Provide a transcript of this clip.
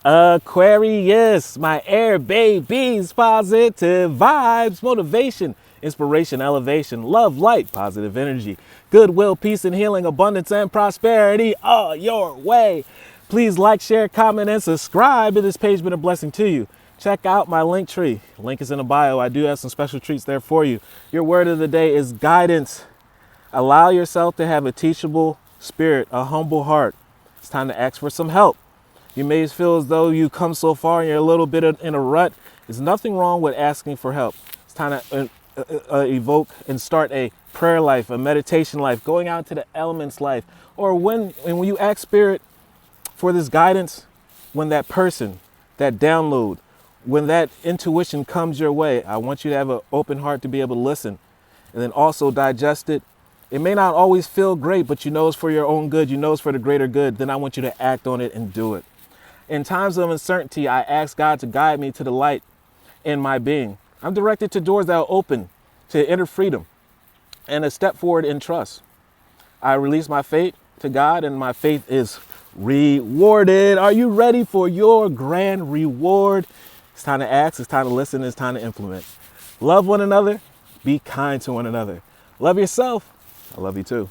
Aquarius, my air babies, positive vibes, motivation, inspiration, elevation, love, light, positive energy, goodwill, peace and healing, abundance and prosperity all your way. Please like, share, comment, and subscribe if this page been a blessing to you. Check out my LinkTree. Link is in the bio. I do have some special treats there for you. Your word of the day is guidance. Allow yourself to have a teachable spirit, a humble heart. It's time to ask for some help. You may feel as though you come so far and you're a little bit in a rut. There's nothing wrong with asking for help. It's time to evoke and start a prayer life, a meditation life, going out to the elements life. Or when you ask Spirit for this guidance, when that person, that download, when that intuition comes your way, I want you to have an open heart to be able to listen and then also digest it. It may not always feel great, but you know it's for your own good. You know it's for the greater good. Then I want you to act on it and do it. In times of uncertainty, I ask God to guide me to the light in my being. I'm directed to doors that are open to inner freedom and a step forward in trust. I release my faith to God, and my faith is rewarded. Are you ready for your grand reward? It's time to ask, it's time to listen, it's time to implement. Love one another, be kind to one another. Love yourself. I love you too.